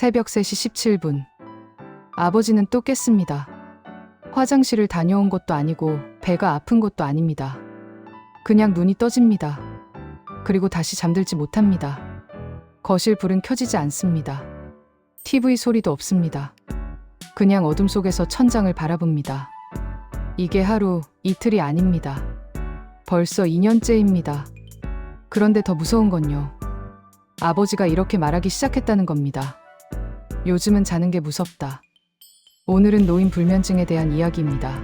새벽 3시 17분. 아버지는 또 깼습니다. 화장실을 다녀온 것도 아니고 배가 아픈 것도 아닙니다. 그냥 눈이 떠집니다. 그리고 다시 잠들지 못합니다. 거실 불은 켜지지 않습니다. TV 소리도 없습니다. 그냥 어둠 속에서 천장을 바라봅니다. 이게 하루, 이틀이 아닙니다. 벌써 2년째입니다. 그런데 더 무서운 건요. 아버지가 이렇게 말하기 시작했다는 겁니다. 요즘은 자는 게 무섭다. 오늘은 노인 불면증에 대한 이야기입니다.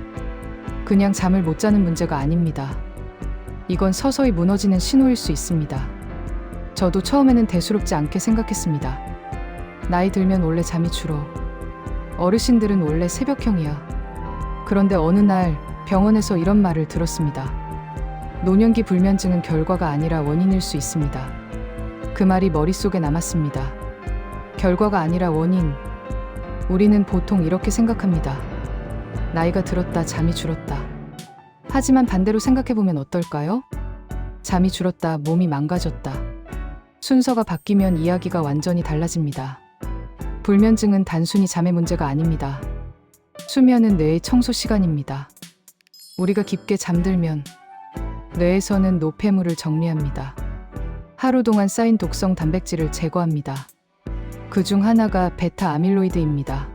그냥 잠을 못 자는 문제가 아닙니다. 이건 서서히 무너지는 신호일 수 있습니다. 저도 처음에는 대수롭지 않게 생각했습니다. 나이 들면 원래 잠이 줄어. 어르신들은 원래 새벽형이야. 그런데 어느 날 병원에서 이런 말을 들었습니다. 노년기 불면증은 결과가 아니라 원인일 수 있습니다. 그 말이 머릿속에 남았습니다. 결과가 아니라 원인. 우리는 보통 이렇게 생각합니다. 나이가 들었다, 잠이 줄었다. 하지만 반대로 생각해보면 어떨까요? 잠이 줄었다, 몸이 망가졌다. 순서가 바뀌면 이야기가 완전히 달라집니다. 불면증은 단순히 잠의 문제가 아닙니다. 수면은 뇌의 청소 시간입니다. 우리가 깊게 잠들면 뇌에서는 노폐물을 정리합니다. 하루 동안 쌓인 독성 단백질을 제거합니다. 그중 하나가 베타 아밀로이드입니다.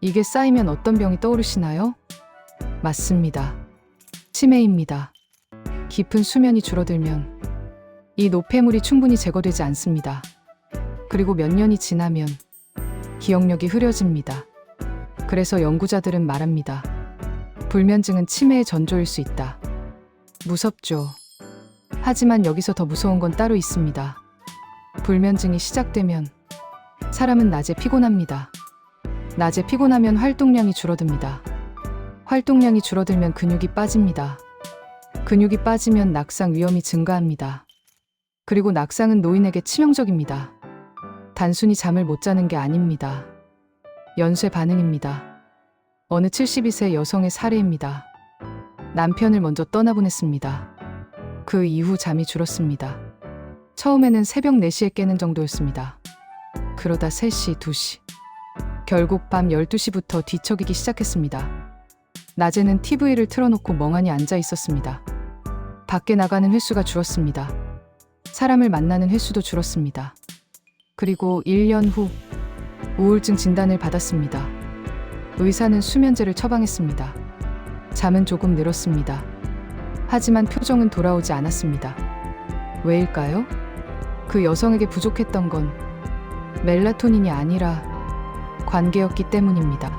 이게 쌓이면 어떤 병이 떠오르시나요? 맞습니다. 치매입니다. 깊은 수면이 줄어들면 이 노폐물이 충분히 제거되지 않습니다. 그리고 몇 년이 지나면 기억력이 흐려집니다. 그래서 연구자들은 말합니다. 불면증은 치매의 전조일 수 있다. 무섭죠. 하지만 여기서 더 무서운 건 따로 있습니다. 불면증이 시작되면 사람은 낮에 피곤합니다. 낮에 피곤하면 활동량이 줄어듭니다. 활동량이 줄어들면 근육이 빠집니다. 근육이 빠지면 낙상 위험이 증가합니다. 그리고 낙상은 노인에게 치명적입니다. 단순히 잠을 못 자는 게 아닙니다. 연쇄 반응입니다. 어느 72세 여성의 사례입니다. 남편을 먼저 떠나보냈습니다. 그 이후 잠이 줄었습니다. 처음에는 새벽 4시에 깨는 정도였습니다. 그러다 3시, 2시. 결국 밤 12시부터 뒤척이기 시작했습니다. 낮에는 TV를 틀어놓고 멍하니 앉아 있었습니다. 밖에 나가는 횟수가 줄었습니다. 사람을 만나는 횟수도 줄었습니다. 그리고 1년 후 우울증 진단을 받았습니다. 의사는 수면제를 처방했습니다. 잠은 조금 늘었습니다. 하지만 표정은 돌아오지 않았습니다. 왜일까요? 그 여성에게 부족했던 건 멜라토닌이 아니라 관계였기 때문입니다.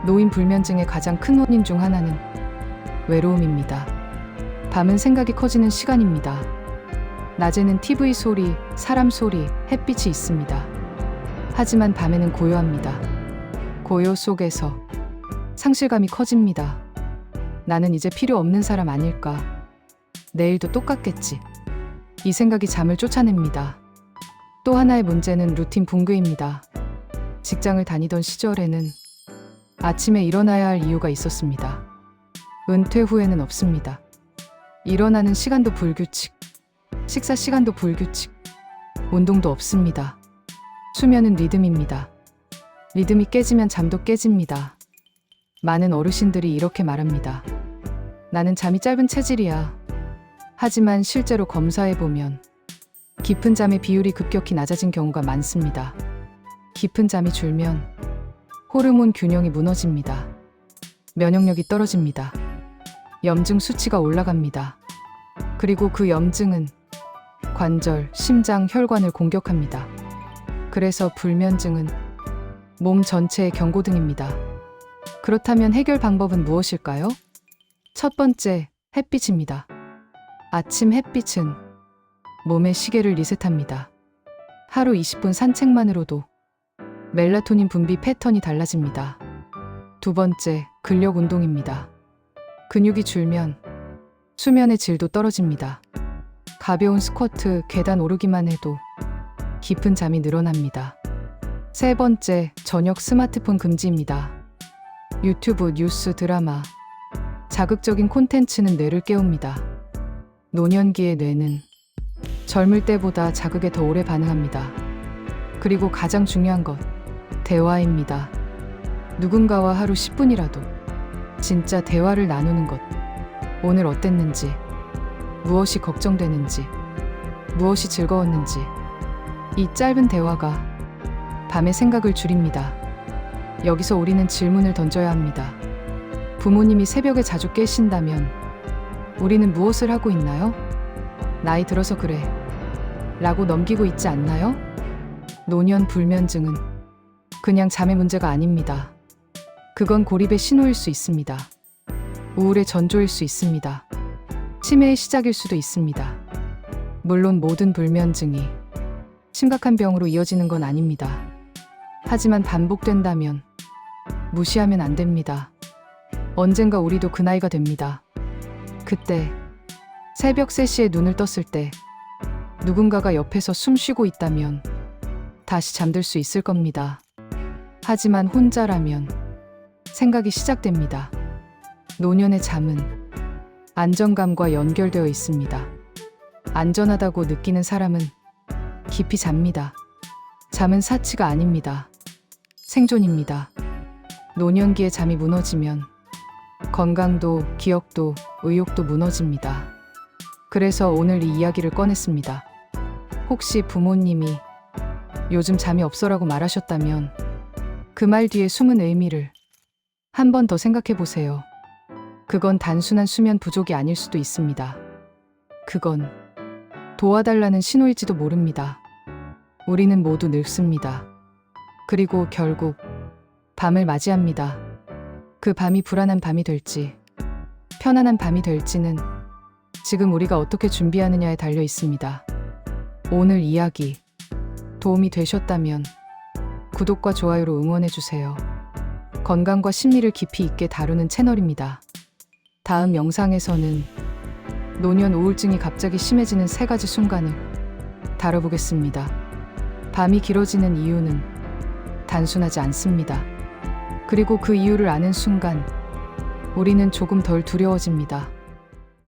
노인 불면증의 가장 큰 원인 중 하나는 외로움입니다. 밤은 생각이 커지는 시간입니다. 낮에는 TV 소리, 사람 소리, 햇빛이 있습니다. 하지만 밤에는 고요합니다. 고요 속에서 상실감이 커집니다. 나는 이제 필요 없는 사람 아닐까? 내일도 똑같겠지. 이 생각이 잠을 쫓아냅니다. 또 하나의 문제는 루틴 붕괴입니다. 직장을 다니던 시절에는 아침에 일어나야 할 이유가 있었습니다. 은퇴 후에는 없습니다. 일어나는 시간도 불규칙, 식사 시간도 불규칙, 운동도 없습니다. 수면은 리듬입니다. 리듬이 깨지면 잠도 깨집니다. 많은 어르신들이 이렇게 말합니다. 나는 잠이 짧은 체질이야. 하지만 실제로 검사해보면 깊은 잠의 비율이 급격히 낮아진 경우가 많습니다. 깊은 잠이 줄면 호르몬 균형이 무너집니다. 면역력이 떨어집니다. 염증 수치가 올라갑니다. 그리고 그 염증은 관절, 심장, 혈관을 공격합니다. 그래서 불면증은 몸 전체의 경고등입니다. 그렇다면 해결 방법은 무엇일까요? 첫 번째, 햇빛입니다. 아침 햇빛은 몸의 시계를 리셋합니다. 하루 20분 산책만으로도 멜라토닌 분비 패턴이 달라집니다. 두 번째, 근력 운동입니다. 근육이 줄면 수면의 질도 떨어집니다. 가벼운 스쿼트, 계단 오르기만 해도 깊은 잠이 늘어납니다. 세 번째, 저녁 스마트폰 금지입니다. 유튜브, 뉴스, 드라마, 자극적인 콘텐츠는 뇌를 깨웁니다. 노년기의 뇌는 젊을 때보다 자극에 더 오래 반응합니다. 그리고 가장 중요한 것, 대화입니다. 누군가와 하루 10분이라도 진짜 대화를 나누는 것. 오늘 어땠는지, 무엇이 걱정되는지, 무엇이 즐거웠는지. 이 짧은 대화가 밤의 생각을 줄입니다. 여기서 우리는 질문을 던져야 합니다. 부모님이 새벽에 자주 깨신다면 우리는 무엇을 하고 있나요? 나이 들어서 그래 라고 넘기고 있지 않나요? 노년 불면증은 그냥 잠의 문제가 아닙니다. 그건 고립의 신호일 수 있습니다. 우울의 전조일 수 있습니다. 치매의 시작일 수도 있습니다. 물론 모든 불면증이 심각한 병으로 이어지는 건 아닙니다. 하지만 반복된다면 무시하면 안 됩니다. 언젠가 우리도 그 나이가 됩니다. 그때 새벽 3시에 눈을 떴을 때 누군가가 옆에서 숨 쉬고 있다면 다시 잠들 수 있을 겁니다. 하지만 혼자라면 생각이 시작됩니다. 노년의 잠은 안정감과 연결되어 있습니다. 안전하다고 느끼는 사람은 깊이 잡니다. 잠은 사치가 아닙니다. 생존입니다. 노년기에 잠이 무너지면 건강도, 기억도, 의욕도 무너집니다. 그래서 오늘 이 이야기를 꺼냈습니다. 혹시 부모님이 요즘 잠이 없어라고 말하셨다면 그 말 뒤에 숨은 의미를 한 번 더 생각해 보세요. 그건 단순한 수면 부족이 아닐 수도 있습니다. 그건 도와달라는 신호일지도 모릅니다. 우리는 모두 늙습니다. 그리고 결국 밤을 맞이합니다. 그 밤이 불안한 밤이 될지, 편안한 밤이 될지는 지금 우리가 어떻게 준비하느냐에 달려 있습니다. 오늘 이야기 도움이 되셨다면 구독과 좋아요로 응원해주세요. 건강과 심리를 깊이 있게 다루는 채널입니다. 다음 영상에서는 노년 우울증이 갑자기 심해지는 3가지 순간을 다뤄보겠습니다. 밤이 길어지는 이유는 단순하지 않습니다. 그리고 그 이유를 아는 순간 우리는 조금 덜 두려워집니다.